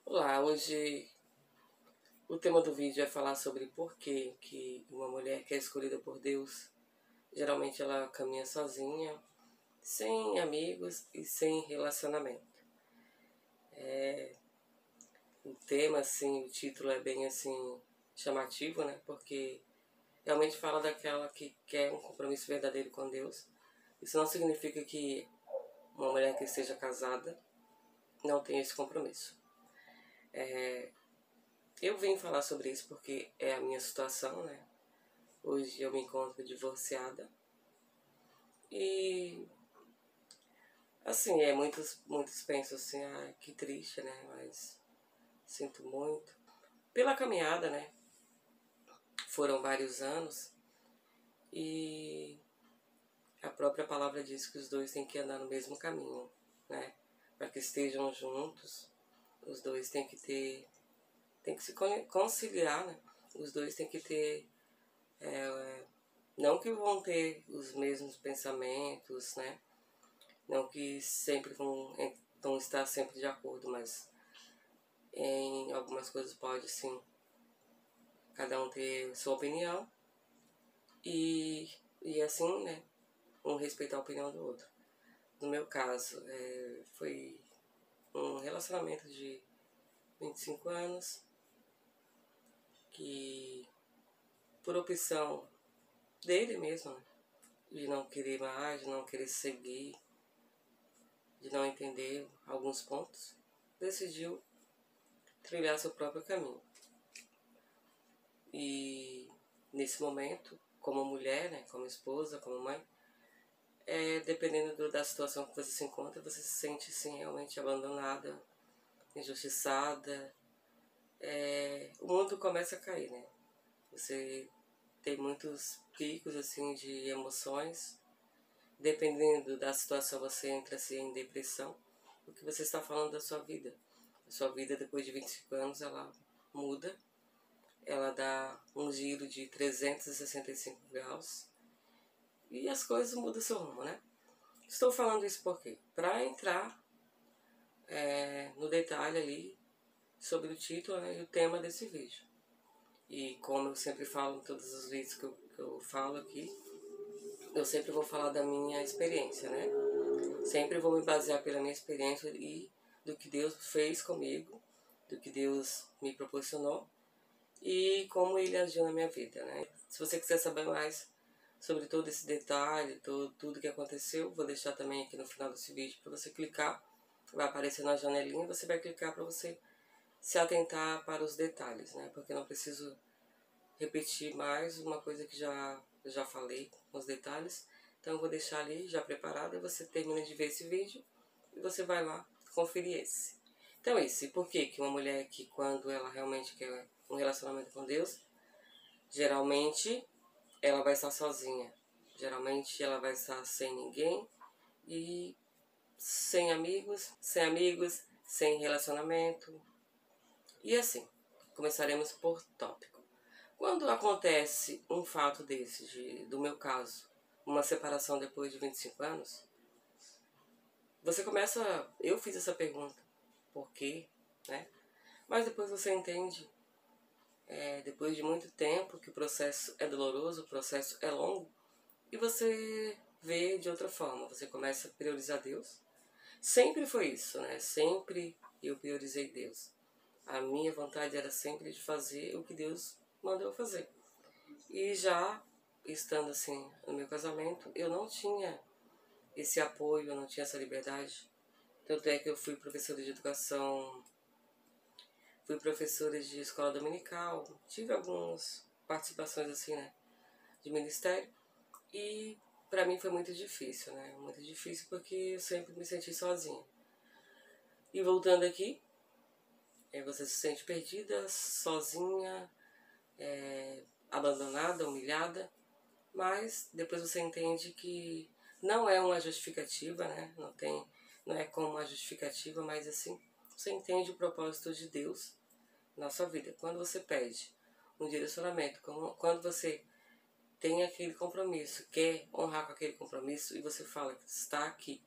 Olá, hoje o tema do vídeo é falar sobre por que uma mulher que é escolhida por Deus, geralmente ela caminha sozinha, sem amigos e sem relacionamento. O tema, assim, o título é bem assim chamativo, né? Porque realmente fala daquela que quer um compromisso verdadeiro com Deus. Isso não significa que uma mulher que esteja casada não tenha esse compromisso. Eu vim falar sobre isso porque é a minha situação, né? Hoje eu me encontro divorciada e, assim, muitos pensam assim, ah, que triste, né? Mas sinto muito. Pela caminhada, né? Foram vários anos e a própria palavra diz que os dois têm que andar no mesmo caminho, né? Para que estejam juntos, os dois tem que se conciliar, né? Os dois têm que ter, não que vão ter os mesmos pensamentos, né? Não que sempre vão estar sempre de acordo, mas em algumas coisas pode sim cada um ter sua opinião e assim, né? Um respeitar a opinião do outro. No meu caso, foi um relacionamento de 25 anos que, por opção dele mesmo, né, de não querer mais, de não querer seguir, de não entender alguns pontos, decidiu trilhar seu próprio caminho. E nesse momento, como mulher, né, como esposa, como mãe, dependendo da situação que você se encontra, você se sente sim, realmente abandonada, injustiçada. O mundo começa a cair, né? Você tem muitos picos assim de emoções. Dependendo da situação, você entra assim em depressão, porque você está falando da sua vida. A sua vida, depois de 25 anos, ela muda. Ela dá um giro de 365 graus e as coisas mudam seu rumo, né? Estou falando isso porque para entrar no detalhe ali sobre o título, né, e o tema desse vídeo. E como eu sempre falo em todos os vídeos que eu falo aqui, eu sempre vou falar da minha experiência, né? Sempre vou me basear pela minha experiência e do que Deus fez comigo, do que Deus me proporcionou e como Ele agiu na minha vida, né? Se você quiser saber mais sobre todo esse detalhe, tudo que aconteceu, vou deixar também aqui no final desse vídeo para você clicar. Vai aparecer na janelinha, você vai clicar para você se atentar para os detalhes, né? Porque eu não preciso repetir mais uma coisa que já falei com os detalhes. Então eu vou deixar ali já preparado e você termina de ver esse vídeo e você vai lá conferir esse. Então esse, por que uma mulher que quando ela realmente quer um relacionamento com Deus, geralmente ela vai estar sozinha. Geralmente ela vai estar sem ninguém e sem amigos, sem relacionamento. E assim, começaremos por tópico. Quando acontece um fato desse, do meu caso, uma separação depois de 25 anos, você começa. Eu fiz essa pergunta, por quê? Né? Mas depois você entende, depois de muito tempo, que o processo é doloroso, o processo é longo, e você vê de outra forma. Você começa a priorizar Deus. Sempre foi isso, né? Sempre eu priorizei Deus. A minha vontade era sempre de fazer o que Deus mandou eu fazer. E já estando assim no meu casamento, eu não tinha esse apoio, eu não tinha essa liberdade. Tanto é que eu fui professora de educação, fui professora de escola dominical, tive algumas participações assim, né, de ministério. E para mim foi muito difícil, né, muito difícil porque eu sempre me senti sozinha. E voltando aqui, você se sente perdida, sozinha, abandonada, humilhada. Mas depois você entende que não é uma justificativa, né? Não é como uma justificativa, mas assim, você entende o propósito de Deus na sua vida. Quando você pede um direcionamento, quando você tem aquele compromisso, quer honrar com aquele compromisso e você fala que está aqui,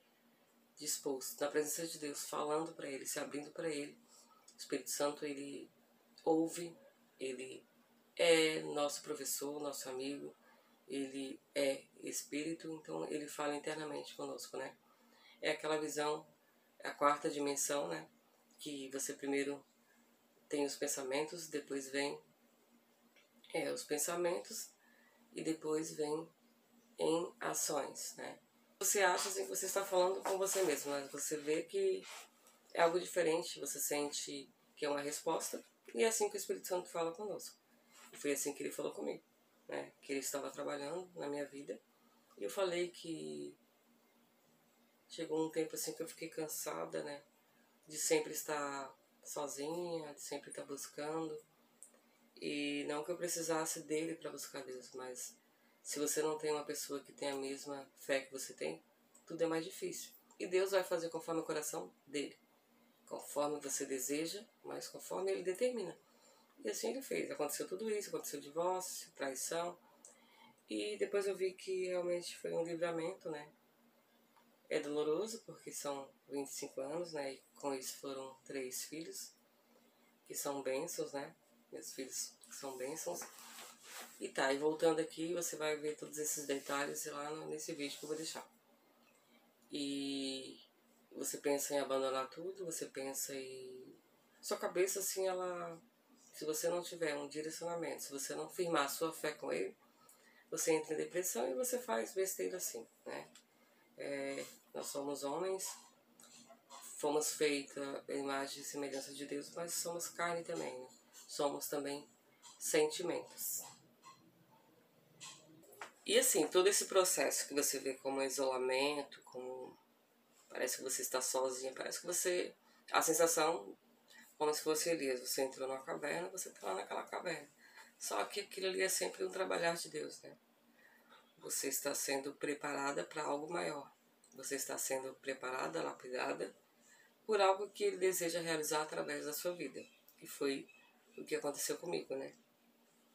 disposto, na presença de Deus, falando para Ele, se abrindo para Ele, O Espírito Santo, ele ouve, ele é nosso professor, nosso amigo, ele é Espírito, então ele fala internamente conosco, né? É aquela visão, a quarta dimensão, né? Que você primeiro tem os pensamentos, depois vem os pensamentos e depois vem em ações, né? Você acha assim que você está falando com você mesmo, mas você vê que é algo diferente, você sente que é uma resposta, e é assim que o Espírito Santo fala conosco. E foi assim que ele falou comigo, né? Que ele estava trabalhando na minha vida, e eu falei que chegou um tempo assim que eu fiquei cansada, né? De sempre estar sozinha, de sempre estar buscando. E não que eu precisasse dele para buscar Deus, mas se você não tem uma pessoa que tem a mesma fé que você tem, tudo é mais difícil. E Deus vai fazer conforme o coração dele. Conforme você deseja, mas conforme ele determina. E assim ele fez. Aconteceu tudo isso, aconteceu divórcio, traição. E depois eu vi que realmente foi um livramento, né? É doloroso porque são 25 anos, né? E com isso foram 3 filhos, que são bênçãos, né? Meus filhos são bênçãos. E tá, e voltando aqui, você vai ver todos esses detalhes lá nesse vídeo que eu vou deixar. E você pensa em abandonar tudo, você pensa em... Sua cabeça, assim, ela... Se você não tiver um direcionamento, se você não firmar a sua fé com ele, você entra em depressão e você faz besteira assim, né? Nós somos homens, fomos feitos à imagem e semelhança de Deus, mas somos carne também, né? Somos também sentimentos. E assim, todo esse processo que você vê como isolamento, como parece que você está sozinha, parece que você... A sensação, como se fosse Elias, você entrou numa caverna, você está lá naquela caverna. Só que aquilo ali é sempre um trabalhar de Deus, né? Você está sendo preparada para algo maior. Você está sendo preparada, lapidada, por algo que Ele deseja realizar através da sua vida. Que foi o que aconteceu comigo, né?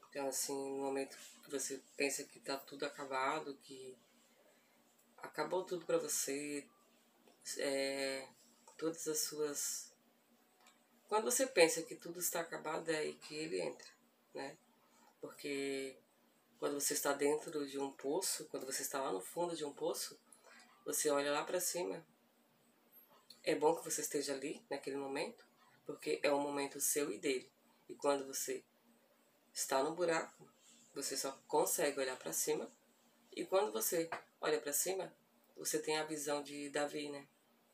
Então, assim, no momento que você pensa que está tudo acabado, que acabou tudo para você, todas as suas... Quando você pensa que tudo está acabado, é aí que Ele entra, né? Porque quando você está dentro de um poço, quando você está lá no fundo de um poço, você olha lá para cima. É bom que você esteja ali, naquele momento, porque é um momento seu e dele. E quando você está no buraco, você só consegue olhar para cima. E quando você olha para cima, você tem a visão de Davi, né?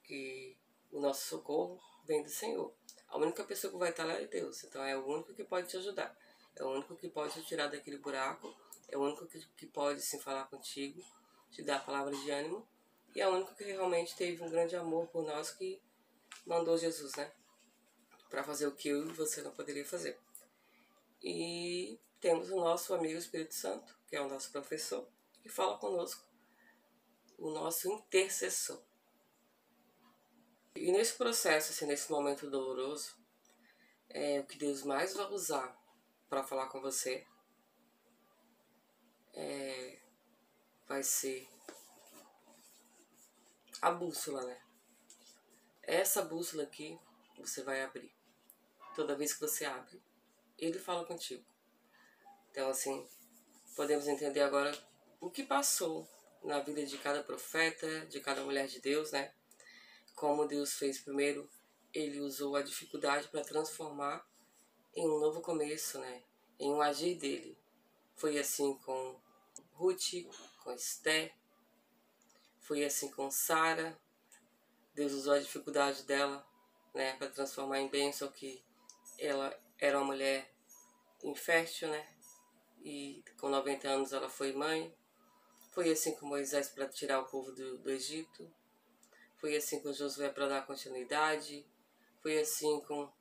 Que o nosso socorro vem do Senhor. A única pessoa que vai estar lá é Deus. Então é o único que pode te ajudar. É o único que pode te tirar daquele buraco. É o único que pode sim falar contigo, te dar palavras de ânimo. E é o único que realmente teve um grande amor por nós, que mandou Jesus, né? Para fazer o que eu e você não poderia fazer. E temos o nosso amigo Espírito Santo, que é o nosso professor, que fala conosco, o nosso intercessor. E nesse processo, assim, nesse momento doloroso, o que Deus mais vai usar para falar com você vai ser a bússola, né? Essa bússola aqui você vai abrir. Toda vez que você abre, Ele fala contigo. Então, assim, podemos entender agora o que passou na vida de cada profeta, de cada mulher de Deus, né? Como Deus fez primeiro, Ele usou a dificuldade para transformar em um novo começo, né? Em um agir dele. Foi assim com Ruth, com Esté, foi assim com Sara. Deus usou a dificuldade dela, né, para transformar em bênção, que ela era uma mulher infértil, né? E com 90 anos ela foi mãe. Foi assim com Moisés para tirar o povo do Egito. Foi assim com Josué para dar continuidade. Foi assim com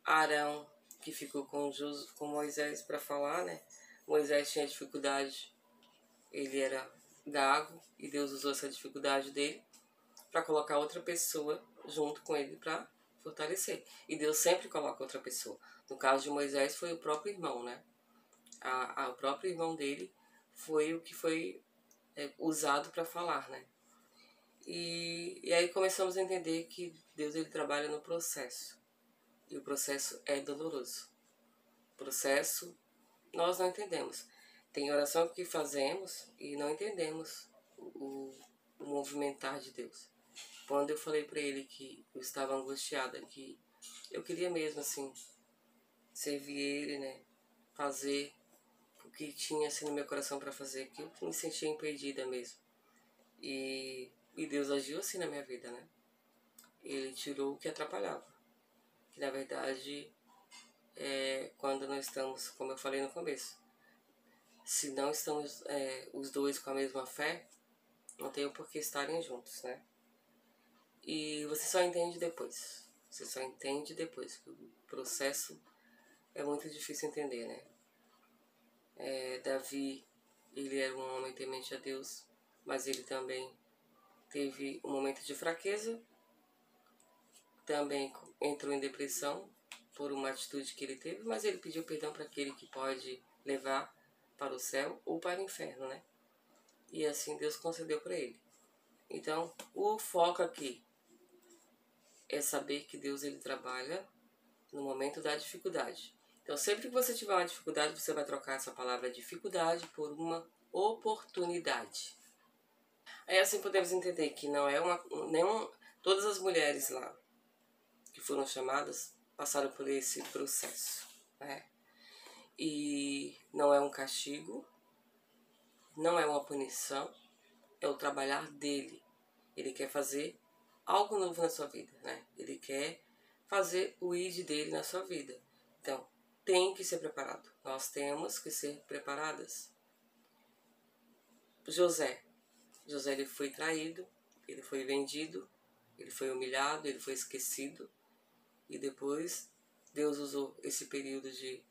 Arão, que ficou com Moisés para falar, né? Moisés tinha dificuldade, ele era gago, e Deus usou essa dificuldade dele para colocar outra pessoa junto com ele para fortalecer. E Deus sempre coloca outra pessoa. No caso de Moisés foi o próprio irmão, né? O próprio irmão dele foi o que foi usado para falar, né? E aí começamos a entender que Deus, ele trabalha no processo. E o processo é doloroso. O processo nós não entendemos. Tem oração que fazemos e não entendemos o movimentar de Deus. Quando eu falei para ele que eu estava angustiada, que eu queria mesmo assim servir ele, né, fazer o que tinha assim no meu coração para fazer, que eu me sentia impedida mesmo. E Deus agiu assim na minha vida, né? Ele tirou o que atrapalhava. Que na verdade quando nós estamos, como eu falei no começo, se não estamos os dois com a mesma fé, não tem o porquê estarem juntos, né? E você só entende depois. Você só entende depois, que o processo é muito difícil entender, né? Davi, ele era um homem temente a Deus, mas ele também teve um momento de fraqueza, também entrou em depressão por uma atitude que ele teve, mas ele pediu perdão para aquele que pode levar para o céu ou para o inferno, né? E assim Deus concedeu para ele. Então, o foco aqui é saber que Deus ele trabalha no momento da dificuldade. Então, sempre que você tiver uma dificuldade, você vai trocar essa palavra dificuldade por uma oportunidade. Aí assim podemos entender que não é todas as mulheres lá que foram chamadas passaram por esse processo, né? E não é um castigo, não é uma punição, é o trabalhar dele. Ele quer fazer algo novo na sua vida, né? Ele quer fazer o id dele na sua vida. Então, tem que ser preparado. Nós temos que ser preparadas. José ele foi traído, ele foi vendido, ele foi humilhado, ele foi esquecido. E depois Deus usou esse período de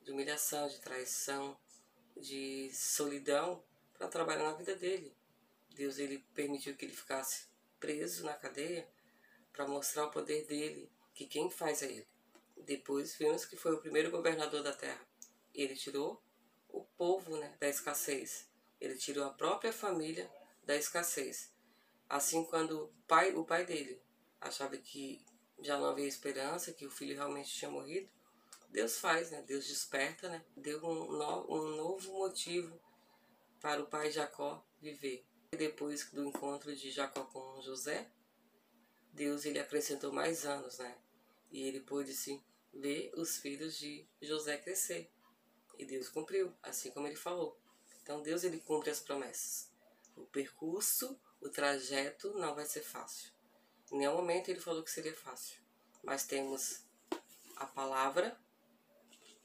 humilhação, de traição, de solidão para trabalhar na vida dele. Deus ele permitiu que ele ficasse preso na cadeia para mostrar o poder dele, que quem faz é ele. Depois vimos que foi o primeiro governador da terra. Ele tirou o povo, né, da escassez. Ele tirou a própria família da escassez. Assim, quando o pai dele achava que já não havia esperança, que o filho realmente tinha morrido, Deus faz, né? Deus desperta, né? Deu um novo motivo para o pai Jacó viver. E depois do encontro de Jacó com José, Deus ele acrescentou mais anos, né? E ele pôde sim ver os filhos de José crescer. E Deus cumpriu, assim como ele falou. Então Deus ele cumpre as promessas. O percurso, o trajeto não vai ser fácil. Em nenhum momento ele falou que seria fácil. Mas temos a palavra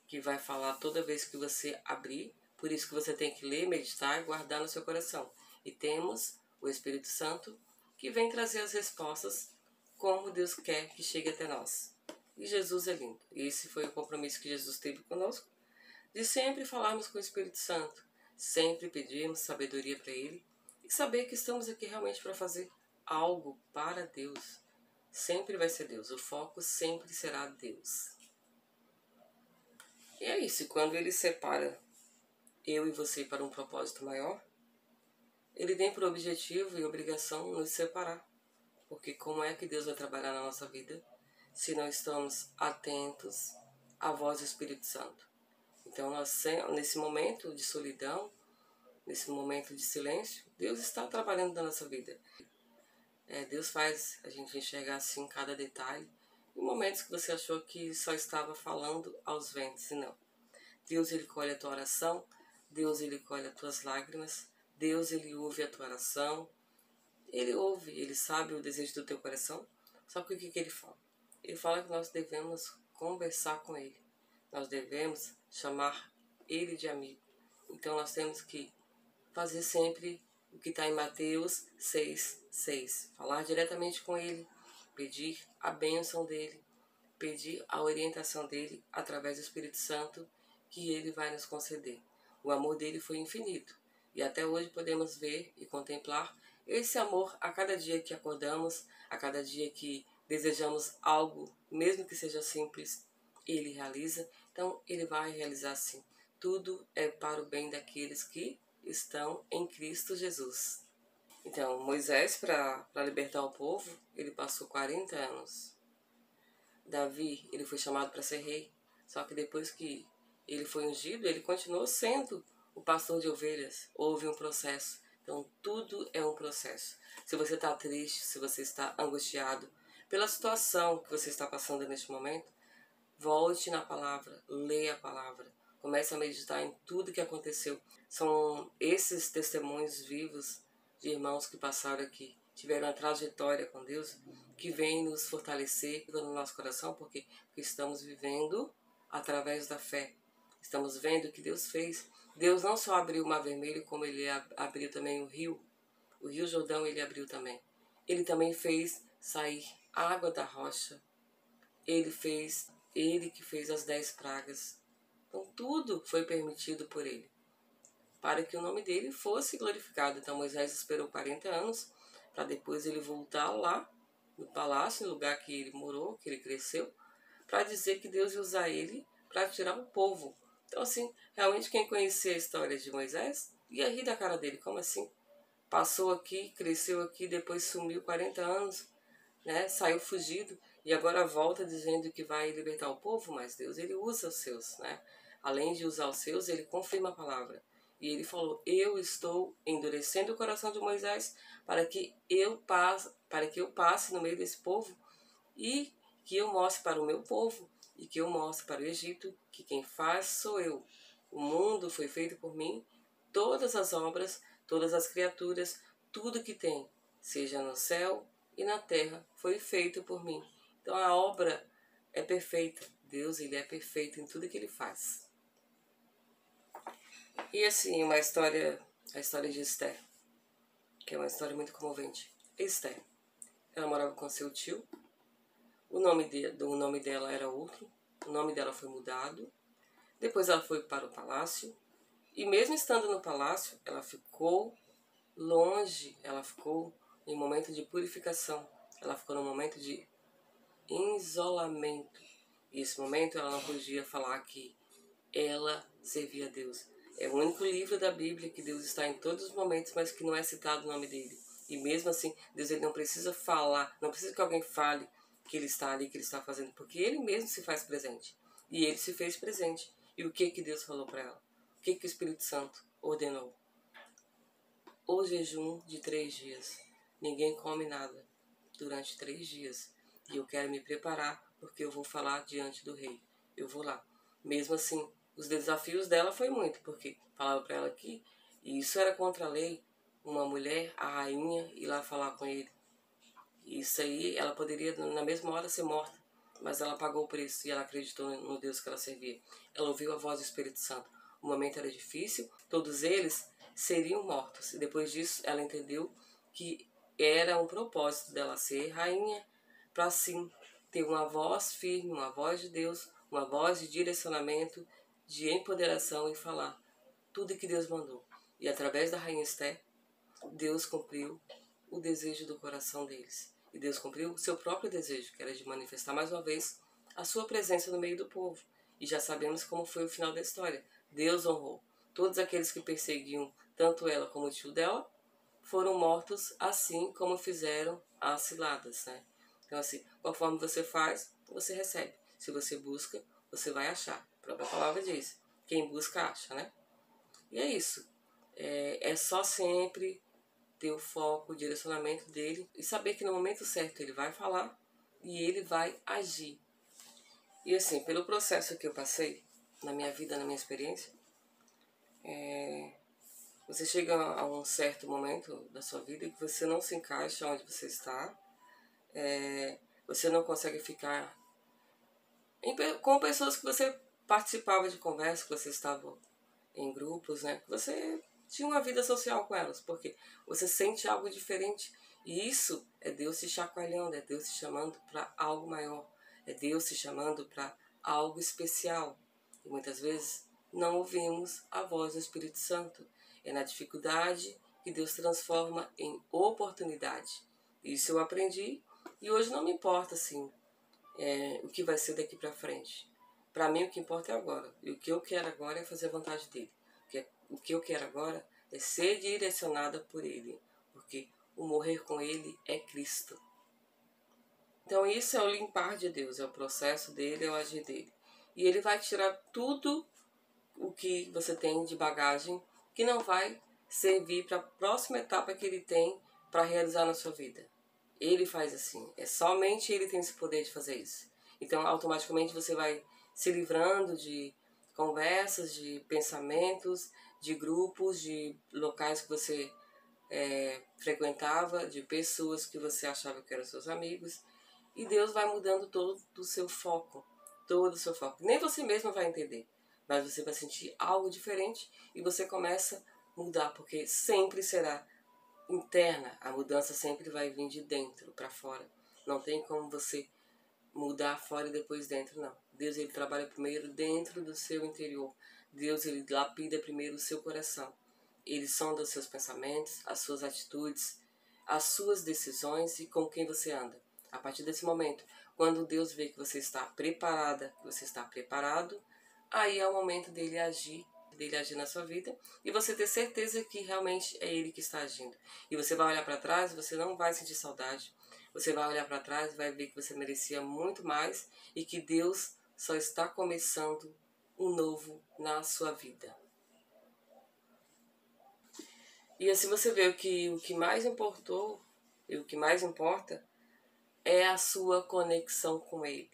que vai falar toda vez que você abrir. Por isso que você tem que ler, meditar e guardar no seu coração. E temos o Espírito Santo que vem trazer as respostas como Deus quer que chegue até nós. E Jesus é lindo. E esse foi o compromisso que Jesus teve conosco, de sempre falarmos com o Espírito Santo, sempre pedirmos sabedoria para Ele e saber que estamos aqui realmente para fazer algo para Deus. Sempre vai ser Deus, o foco sempre será Deus. E é isso, quando Ele separa eu e você para um propósito maior, Ele tem por objetivo e obrigação nos separar. Porque como é que Deus vai trabalhar na nossa vida se não estamos atentos à voz do Espírito Santo? Então, nesse momento de solidão, nesse momento de silêncio, Deus está trabalhando na nossa vida. Deus faz a gente enxergar assim cada detalhe. Em momentos que você achou que só estava falando aos ventos, e não. Deus ele colhe a tua oração, Deus ele colhe as tuas lágrimas, Deus ele ouve a tua oração, Ele ouve, Ele sabe o desejo do teu coração. Só que o que Ele fala? Ele fala que nós devemos conversar com Ele. Nós devemos chamar Ele de amigo. Então nós temos que fazer sempre o que está em Mateus 6:6. Falar diretamente com Ele, pedir a bênção dEle, pedir a orientação dEle através do Espírito Santo que Ele vai nos conceder. O amor dEle foi infinito. E até hoje podemos ver e contemplar esse amor a cada dia que acordamos, a cada dia que desejamos algo, mesmo que seja simples, Ele realiza. Então, Ele vai realizar sim. Tudo é para o bem daqueles que estão em Cristo Jesus. Então, Moisés, para libertar o povo, ele passou 40 anos Davi, ele foi chamado para ser rei, só que depois que ele foi ungido, ele continuou sendo o pastor de ovelhas. Houve um processo. Então, tudo é um processo. Se você está triste, se você está angustiado pela situação que você está passando neste momento, volte na palavra, leia a palavra, comece a meditar em tudo que aconteceu. São esses testemunhos vivos de irmãos que passaram aqui, tiveram uma trajetória com Deus, que vem nos fortalecer no nosso coração, porque estamos vivendo através da fé. Estamos vendo o que Deus fez. Deus não só abriu o Mar Vermelho, como Ele abriu também o Rio Jordão, Ele abriu também. Ele também fez sair água da rocha. Ele que fez as 10 pragas. Então tudo foi permitido por Ele, para que o nome dele fosse glorificado. Então Moisés esperou 40 anos, para depois ele voltar lá no palácio, no lugar que ele morou, que ele cresceu, para dizer que Deus ia usar ele para tirar o povo. Então, assim, realmente quem conhecia a história de Moisés ia rir da cara dele. Como assim? Passou aqui, cresceu aqui, depois sumiu 40 anos, né? Saiu fugido e agora volta dizendo que vai libertar o povo, mas Deus, ele usa os seus, né? Além de usar os seus, ele confirma a palavra. E ele falou: eu estou endurecendo o coração de Moisés para que eu passe no meio desse povo e que eu mostre para o meu povo e que eu mostre para o Egito que quem faz sou eu. O mundo foi feito por mim, todas as obras, todas as criaturas, tudo que tem, seja no céu e na terra, foi feito por mim. Então a obra é perfeita. Deus, ele é perfeito em tudo que ele faz. E assim, a história de Esther, que é uma história muito comovente. Esther, ela morava com seu tio. O nome dela era outro. O nome dela foi mudado. Depois ela foi para o palácio. E mesmo estando no palácio, ela ficou longe. Ela ficou em um momento de purificação. Ela ficou num momento de isolamento. E esse momento ela não podia falar que ela servia a Deus. É o único livro da Bíblia que Deus está em todos os momentos, mas que não é citado o nome dele. E mesmo assim, Deus, ele não precisa falar, não precisa que alguém fale que ele está ali, que ele está fazendo, porque ele mesmo se faz presente. E ele se fez presente. E o que Deus falou para ela? O que o Espírito Santo ordenou? O jejum de 3 dias. Ninguém come nada durante 3 dias. E eu quero me preparar, porque eu vou falar diante do rei. Eu vou lá. Mesmo assim, os desafios dela foi muito, porque falava para ela que isso era contra a lei, uma mulher, a rainha, ir lá falar com ele. Isso aí, ela poderia na mesma hora ser morta, mas ela pagou o preço e ela acreditou no Deus que ela servia. Ela ouviu a voz do Espírito Santo. O momento era difícil, todos eles seriam mortos. E depois disso, ela entendeu que era um propósito dela ser rainha, para assim ter uma voz firme, uma voz de Deus, uma voz de direcionamento, de empoderação e falar tudo que Deus mandou. E através da rainha Esther, Deus cumpriu o desejo do coração deles. E Deus cumpriu o seu próprio desejo, que era de manifestar mais uma vez a sua presença no meio do povo. E já sabemos como foi o final da história. Deus honrou. Todos aqueles que perseguiam tanto ela como o tio dela foram mortos, assim como fizeram as ciladas, né? Então, assim, conforme você faz, você recebe. Se você busca, você vai achar. A própria palavra diz: quem busca, acha, né? E é isso. É só sempre ter o foco, o direcionamento dele e saber que no momento certo ele vai falar e ele vai agir. E assim, pelo processo que eu passei na minha vida, na minha experiência, você chega a um certo momento da sua vida que você não se encaixa onde você está, você não consegue ficar com pessoas que você participava de conversa, que você estava em grupos, né? Que você tinha uma vida social com elas, porque você sente algo diferente. E isso é Deus te chacoalhando, é Deus te chamando para algo maior, é Deus te chamando para algo especial. E muitas vezes não ouvimos a voz do Espírito Santo. É na dificuldade que Deus transforma em oportunidade. Isso eu aprendi e hoje não me importa assim, o que vai ser daqui para frente. Para mim o que importa é agora. E o que eu quero agora é fazer a vontade dele. O que eu quero agora é ser direcionada por ele. Porque o morrer com ele é Cristo. Então isso é o limpar de Deus, é o processo dele, é o agir dele. E ele vai tirar tudo o que você tem de bagagem que não vai servir para a próxima etapa que ele tem para realizar na sua vida. Ele faz assim, é somente ele tem esse poder de fazer isso. Então automaticamente você vai se livrando de conversas, de pensamentos, de grupos, de locais que você frequentava, de pessoas que você achava que eram seus amigos. E Deus vai mudando todo o seu foco, todo o seu foco. Nem você mesmo vai entender, mas você vai sentir algo diferente e você começa a mudar, porque sempre será interna, a mudança sempre vai vir de dentro para fora. Não tem como você mudar fora e depois dentro, não. Deus, ele trabalha primeiro dentro do seu interior. Deus, ele lapida primeiro o seu coração. Ele sonda os seus pensamentos, as suas atitudes, as suas decisões e com quem você anda. A partir desse momento, quando Deus vê que você está preparada, que você está preparado, aí é o momento dele agir na sua vida e você ter certeza que realmente é ele que está agindo. E você vai olhar para trás, você não vai sentir saudade. Você vai olhar para trás e vai ver que você merecia muito mais e que Deus só está começando um novo na sua vida. E assim você vê o que mais importou e o que mais importa é a sua conexão com Ele.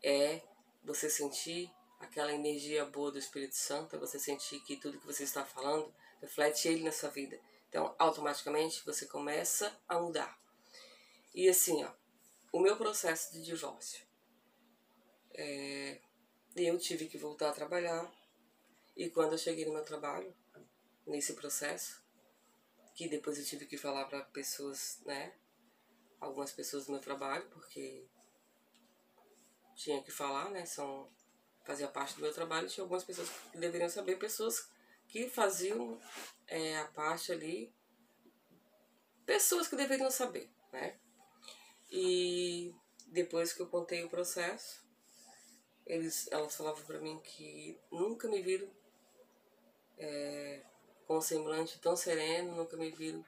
É você sentir aquela energia boa do Espírito Santo, é você sentir que tudo que você está falando reflete Ele na sua vida. Então, automaticamente, você começa a mudar. E assim, ó, o meu processo de divórcio. Eu tive que voltar a trabalhar. E quando eu cheguei no meu trabalho, nesse processo, que depois eu tive que falar para pessoas, né? Algumas pessoas do meu trabalho, porque tinha que falar, né? Fazia parte do meu trabalho, tinha algumas pessoas que deveriam saber, pessoas que faziam a parte ali, pessoas que deveriam saber, né? E depois que eu contei o processo, elas falavam para mim que nunca me viram com um semblante tão sereno, nunca me viram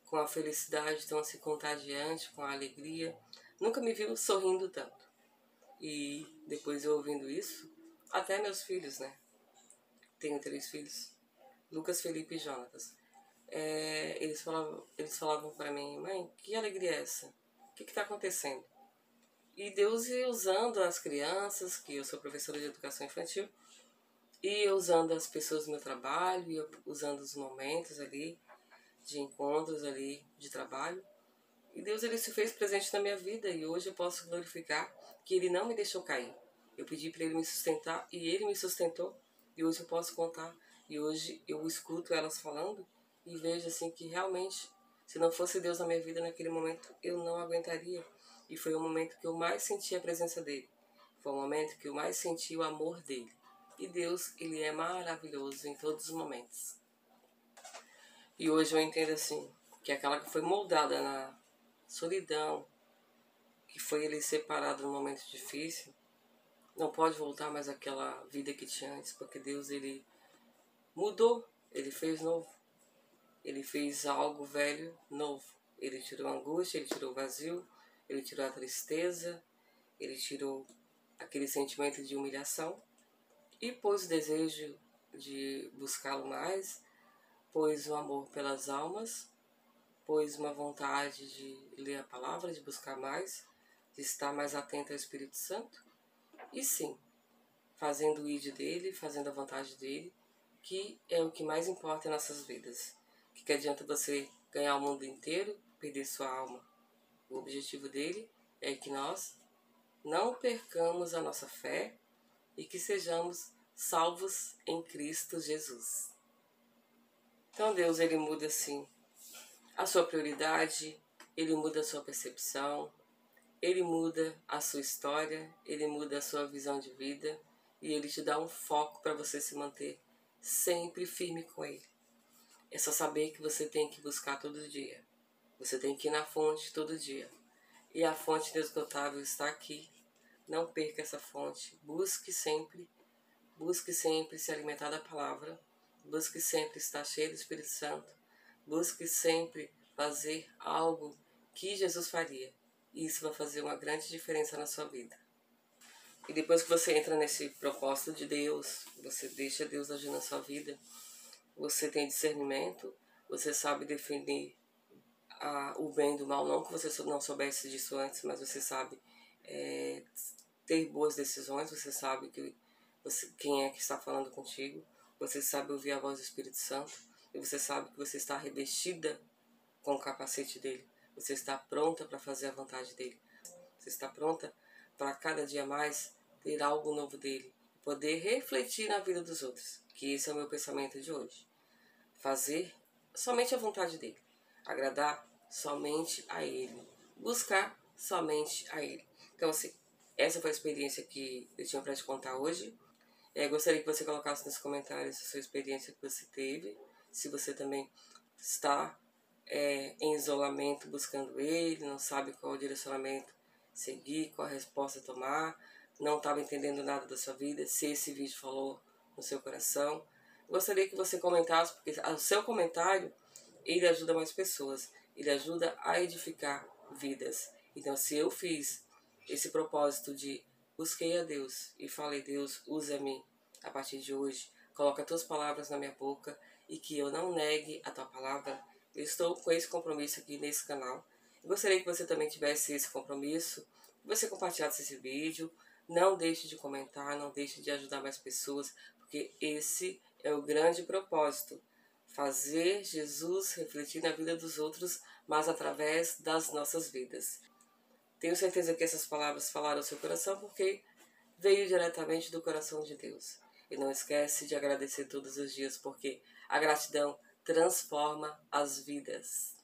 com a felicidade tão assim contagiante, com a alegria, nunca me viram sorrindo tanto. E depois eu ouvindo isso, até meus filhos, né? Tenho 3 filhos, Lucas, Felipe e Jonatas. Eles falavam para mim, mãe, que alegria é essa? O que está acontecendo? E Deus ia usando as crianças, que eu sou professora de educação infantil, e usando as pessoas do meu trabalho, e usando os momentos ali, de encontros ali, de trabalho. E Deus, ele se fez presente na minha vida e hoje eu posso glorificar que ele não me deixou cair. Eu pedi para ele me sustentar e ele me sustentou. E hoje eu posso contar. E hoje eu escuto elas falando e vejo assim que realmente, se não fosse Deus na minha vida naquele momento, eu não aguentaria. E foi o momento que eu mais senti a presença dele. Foi o momento que eu mais senti o amor dele. E Deus, ele é maravilhoso em todos os momentos. E hoje eu entendo assim, que aquela que foi moldada na solidão, que foi ele separado num momento difícil, não pode voltar mais àquela vida que tinha antes, porque Deus, ele mudou, ele fez novo. Ele fez algo velho novo. Ele tirou a angústia, ele tirou o vazio, ele tirou a tristeza, ele tirou aquele sentimento de humilhação e pôs o desejo de buscá-lo mais, pôs o amor pelas almas, pôs uma vontade de ler a palavra, de buscar mais, de estar mais atento ao Espírito Santo. E sim, fazendo o id dele, fazendo a vontade dele, que é o que mais importa em nossas vidas. Que adianta você ganhar o mundo inteiro, perder sua alma. O objetivo dele é que nós não percamos a nossa fé e que sejamos salvos em Cristo Jesus. Então Deus, ele muda assim a sua prioridade, ele muda a sua percepção, ele muda a sua história, ele muda a sua visão de vida e ele te dá um foco para você se manter sempre firme com ele. É só saber que você tem que buscar todo dia. Você tem que ir na fonte todo dia. E a fonte inesgotável está aqui. Não perca essa fonte. Busque sempre se alimentar da palavra. Busque sempre estar cheio do Espírito Santo. Busque sempre fazer algo que Jesus faria. e isso vai fazer uma grande diferença na sua vida. E depois que você entra nesse propósito de Deus, você deixa Deus agir na sua vida, você tem discernimento, você sabe definir o bem do mal, não que você não soubesse disso antes, mas você sabe ter boas decisões, você sabe quem é que está falando contigo, você sabe ouvir a voz do Espírito Santo, e você sabe que você está revestida com o capacete dele, você está pronta para fazer a vontade dele, você está pronta para cada dia mais ter algo novo dele, poder refletir na vida dos outros, que esse é o meu pensamento de hoje. Fazer somente a vontade dele, agradar somente a ele, buscar somente a ele. Então, assim, essa foi a experiência que eu tinha para te contar hoje. Gostaria que você colocasse nos comentários a sua experiência que você teve, se você também está em isolamento buscando ele, não sabe qual o direcionamento seguir, qual a resposta tomar, não estava entendendo nada da sua vida, se esse vídeo falou no seu coração. Gostaria que você comentasse, porque o seu comentário, ele ajuda mais pessoas, ele ajuda a edificar vidas. Então, se eu fiz esse propósito de busquei a Deus e falei, Deus, usa-me a partir de hoje, coloca as tuas palavras na minha boca e que eu não negue a tua palavra, eu estou com esse compromisso aqui nesse canal. Eu gostaria que você também tivesse esse compromisso, que você compartilhasse esse vídeo, não deixe de comentar, não deixe de ajudar mais pessoas, porque esse é o grande propósito, fazer Jesus refletir na vida dos outros, mas através das nossas vidas. Tenho certeza que essas palavras falaram ao seu coração, porque veio diretamente do coração de Deus. E não esquece de agradecer todos os dias, porque a gratidão transforma as vidas.